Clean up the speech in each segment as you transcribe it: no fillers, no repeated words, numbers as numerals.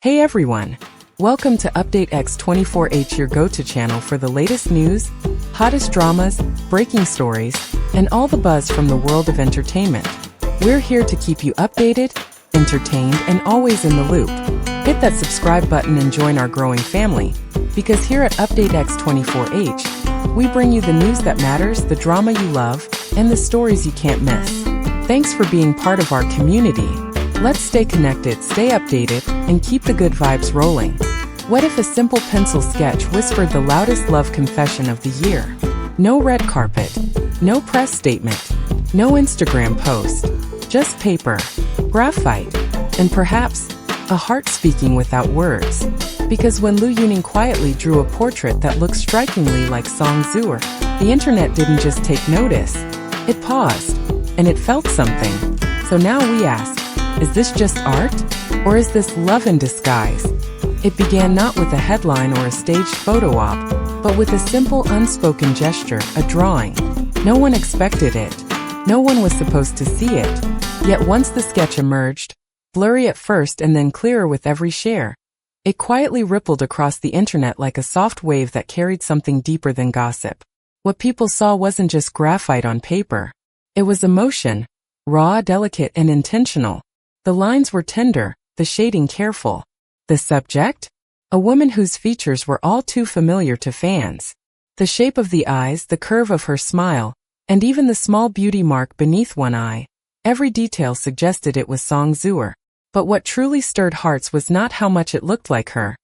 Hey everyone! Welcome to Update X24H, your go-to channel for the latest news, hottest dramas, breaking stories, and all the buzz from the world of entertainment. We're here to keep you updated, entertained, and always in the loop. Hit that subscribe button and join our growing family, because here at Update X24H, we bring you the news that matters, the drama you love, and the stories you can't miss. Thanks for being part of our community. Let's stay connected, stay updated, and keep the good vibes rolling. What if a simple pencil sketch whispered the loudest love confession of the year? No red carpet, no press statement, no Instagram post, just paper, graphite, and perhaps a heart speaking without words. Because when Liu Yuning quietly drew a portrait that looked strikingly like Song Zuer, the internet didn't just take notice, it paused, and it felt something. So now we ask, is this just art? Or is this love in disguise? It began not with a headline or a staged photo op, but with a simple unspoken gesture, a drawing. No one expected it. No one was supposed to see it. Yet once the sketch emerged, blurry at first and then clearer with every share, it quietly rippled across the internet like a soft wave that carried something deeper than gossip. What people saw wasn't just graphite on paper. It was emotion, raw, delicate, and intentional. The lines were tender, the shading careful. The subject? A woman whose features were all too familiar to fans. The shape of the eyes, the curve of her smile, and even the small beauty mark beneath one eye. Every detail suggested it was Song Zuer. But what truly stirred hearts was not how much it looked like her,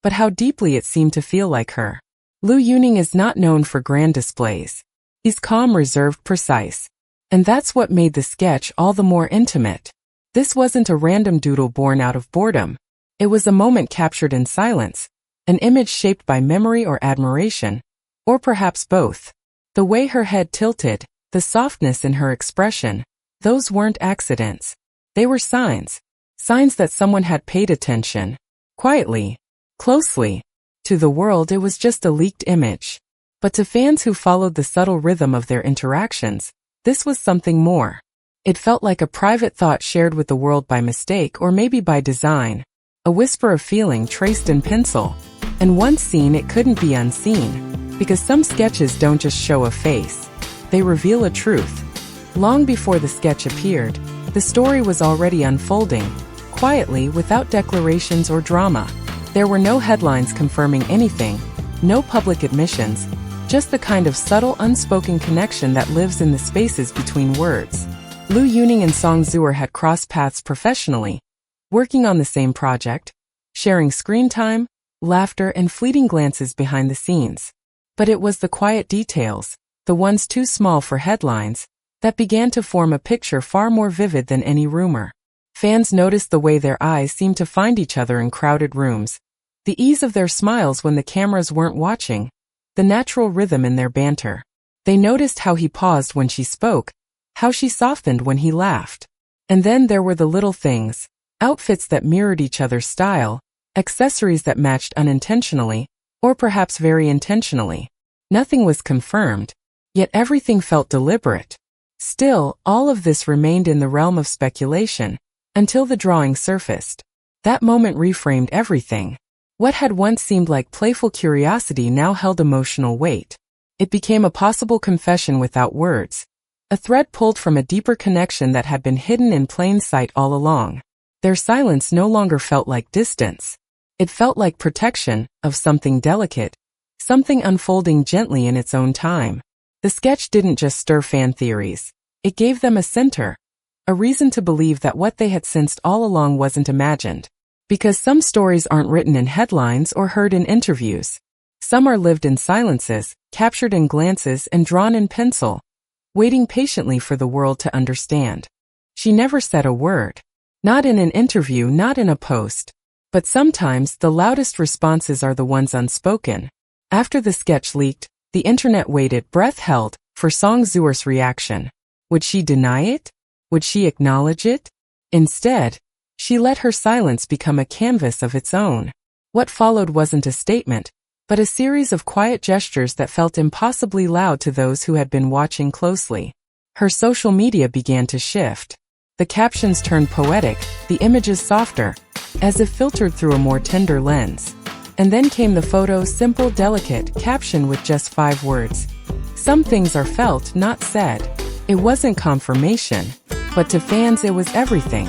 but how deeply it seemed to feel like her. Liu Yuning is not known for grand displays. He's calm, reserved, precise. And that's what made the sketch all the more intimate. This wasn't a random doodle born out of boredom. It was a moment captured in silence, an image shaped by memory or admiration, or perhaps both. The way her head tilted, the softness in her expression, those weren't accidents. They were signs. Signs that someone had paid attention. Quietly. Closely. To the world it was just a leaked image. But to fans who followed the subtle rhythm of their interactions, this was something more. It felt like a private thought shared with the world by mistake or maybe by design. A whisper of feeling traced in pencil. And once seen, it couldn't be unseen. Because some sketches don't just show a face. They reveal a truth. Long before the sketch appeared, the story was already unfolding. Quietly, without declarations or drama. There were no headlines confirming anything, no public admissions, just the kind of subtle, unspoken connection that lives in the spaces between words. Liu Yuning and Song Zuer had crossed paths professionally, working on the same project, sharing screen time, laughter, and fleeting glances behind the scenes. But it was the quiet details, the ones too small for headlines, that began to form a picture far more vivid than any rumor. Fans noticed the way their eyes seemed to find each other in crowded rooms, the ease of their smiles when the cameras weren't watching, the natural rhythm in their banter. They noticed how he paused when she spoke, how she softened when he laughed. And then there were the little things, outfits that mirrored each other's style, accessories that matched unintentionally, or perhaps very intentionally. Nothing was confirmed, yet everything felt deliberate. Still, all of this remained in the realm of speculation, until the drawing surfaced. That moment reframed everything. What had once seemed like playful curiosity now held emotional weight. It became a possible confession without words, a thread pulled from a deeper connection that had been hidden in plain sight all along. Their silence no longer felt like distance. It felt like protection of something delicate, something unfolding gently in its own time. The sketch didn't just stir fan theories. It gave them a center, a reason to believe that what they had sensed all along wasn't imagined. Because some stories aren't written in headlines or heard in interviews. Some are lived in silences, captured in glances, and drawn in pencil, waiting patiently for the world to understand. She never said a word. Not in an interview, not in a post. But sometimes the loudest responses are the ones unspoken. After the sketch leaked, the internet waited, breath held, for Song Zuer's reaction. Would she deny it? Would she acknowledge it? Instead, she let her silence become a canvas of its own. What followed wasn't a statement, but a series of quiet gestures that felt impossibly loud to those who had been watching closely. Her social media began to shift. The captions turned poetic, the images softer, as if filtered through a more tender lens. And then came the photo, simple, delicate, caption with just 5 words. Some things are felt, not said. It wasn't confirmation, but to fans it was everything.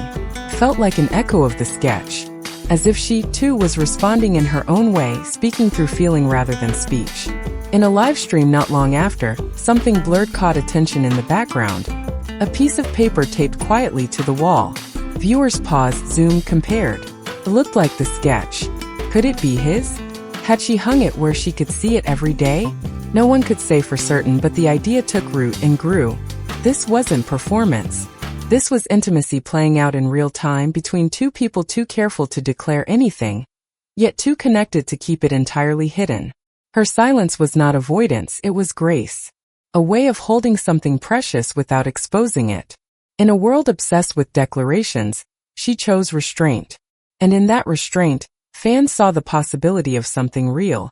Felt like an echo of the sketch, as if she, too, was responding in her own way, speaking through feeling rather than speech. In a live stream not long after, something blurred caught attention in the background. A piece of paper taped quietly to the wall. Viewers paused, zoomed, compared. It looked like the sketch. Could it be his? Had she hung it where she could see it every day? No one could say for certain, but the idea took root and grew. This wasn't performance. This was intimacy playing out in real time between two people too careful to declare anything, yet too connected to keep it entirely hidden. Her silence was not avoidance, it was grace. A way of holding something precious without exposing it. In a world obsessed with declarations, she chose restraint. And in that restraint, fans saw the possibility of something real.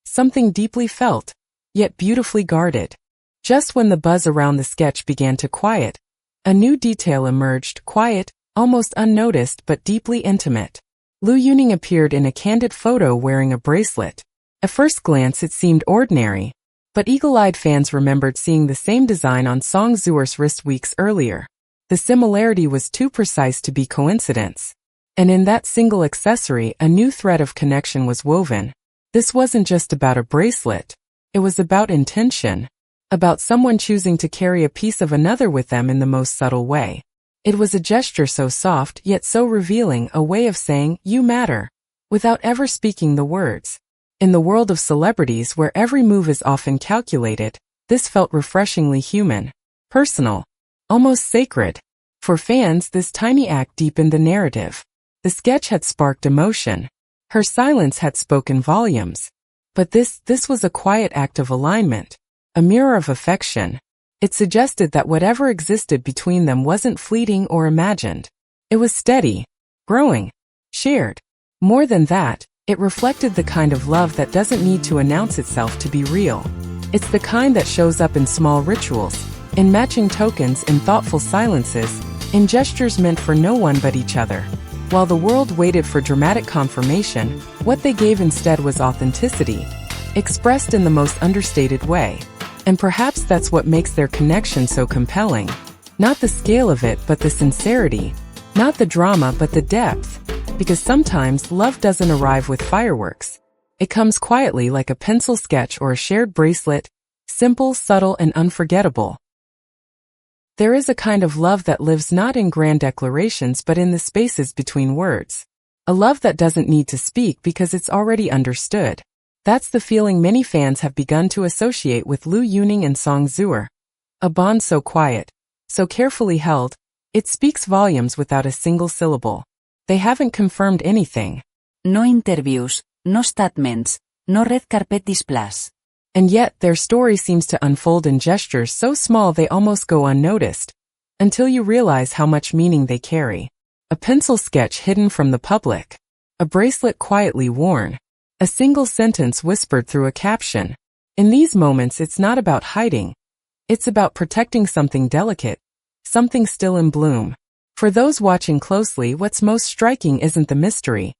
Something deeply felt, yet beautifully guarded. Just when the buzz around the sketch began to quiet, a new detail emerged, quiet, almost unnoticed but deeply intimate. Liu Yuning appeared in a candid photo wearing a bracelet. At first glance it seemed ordinary, but eagle-eyed fans remembered seeing the same design on Song Zuer's wrist weeks earlier. The similarity was too precise to be coincidence. And in that single accessory, a new thread of connection was woven. This wasn't just about a bracelet. It was about intention. About someone choosing to carry a piece of another with them in the most subtle way. It was a gesture so soft yet so revealing, a way of saying, "You matter," without ever speaking the words. In the world of celebrities where every move is often calculated, this felt refreshingly human, personal, almost sacred. For fans, this tiny act deepened the narrative. The sketch had sparked emotion. Her silence had spoken volumes. But this was a quiet act of alignment. A mirror of affection. It suggested that whatever existed between them wasn't fleeting or imagined. It was steady, growing, shared. More than that, it reflected the kind of love that doesn't need to announce itself to be real. It's the kind that shows up in small rituals, in matching tokens, in thoughtful silences, in gestures meant for no one but each other. While the world waited for dramatic confirmation, what they gave instead was authenticity, expressed in the most understated way. And perhaps that's what makes their connection so compelling. Not the scale of it, but the sincerity. Not the drama, but the depth. Because sometimes love doesn't arrive with fireworks. It comes quietly, like a pencil sketch or a shared bracelet, simple, subtle, and unforgettable. There is a kind of love that lives not in grand declarations but in the spaces between words. A love that doesn't need to speak because it's already understood. That's the feeling many fans have begun to associate with Liu Yuning and Song Zuer. A bond so quiet, so carefully held, it speaks volumes without a single syllable. They haven't confirmed anything. No interviews, no statements, no red carpet displays. And yet their story seems to unfold in gestures so small they almost go unnoticed, until you realize how much meaning they carry. A pencil sketch hidden from the public. A bracelet quietly worn. A single sentence whispered through a caption. In these moments it's not about hiding. It's about protecting something delicate, something still in bloom. For those watching closely, what's most striking isn't the mystery.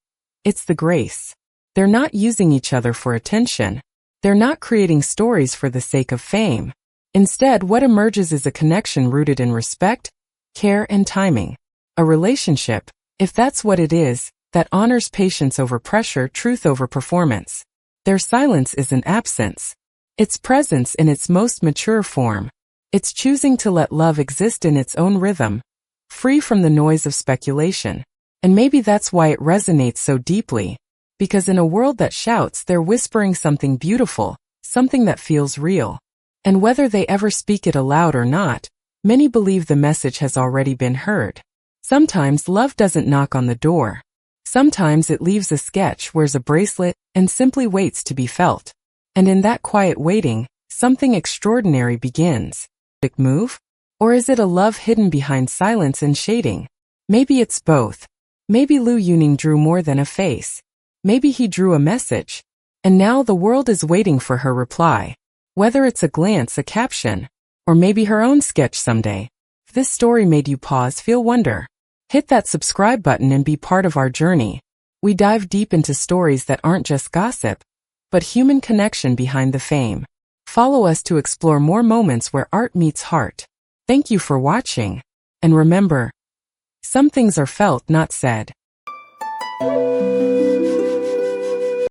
It's the grace. They're not using each other for attention. They're not creating stories for the sake of fame. Instead, what emerges is a connection rooted in respect, care, and timing. A relationship, if that's what it is, that honors patience over pressure, truth over performance. Their silence isn't absence. It's presence in its most mature form. It's choosing to let love exist in its own rhythm, free from the noise of speculation. And maybe that's why it resonates so deeply. Because in a world that shouts, they're whispering something beautiful, something that feels real. And whether they ever speak it aloud or not, many believe the message has already been heard. Sometimes love doesn't knock on the door. Sometimes it leaves a sketch, wears a bracelet, and simply waits to be felt. And in that quiet waiting, something extraordinary begins. Big move? Or is it a love hidden behind silence and shading? Maybe it's both. Maybe Liu Yuning drew more than a face. Maybe he drew a message. And now the world is waiting for her reply. Whether it's a glance, a caption, or maybe her own sketch someday. If this story made you pause, feel wonder. Hit that subscribe button and be part of our journey. We dive deep into stories that aren't just gossip, but human connection behind the fame. Follow us to explore more moments where art meets heart. Thank you for watching. And remember, some things are felt, not said.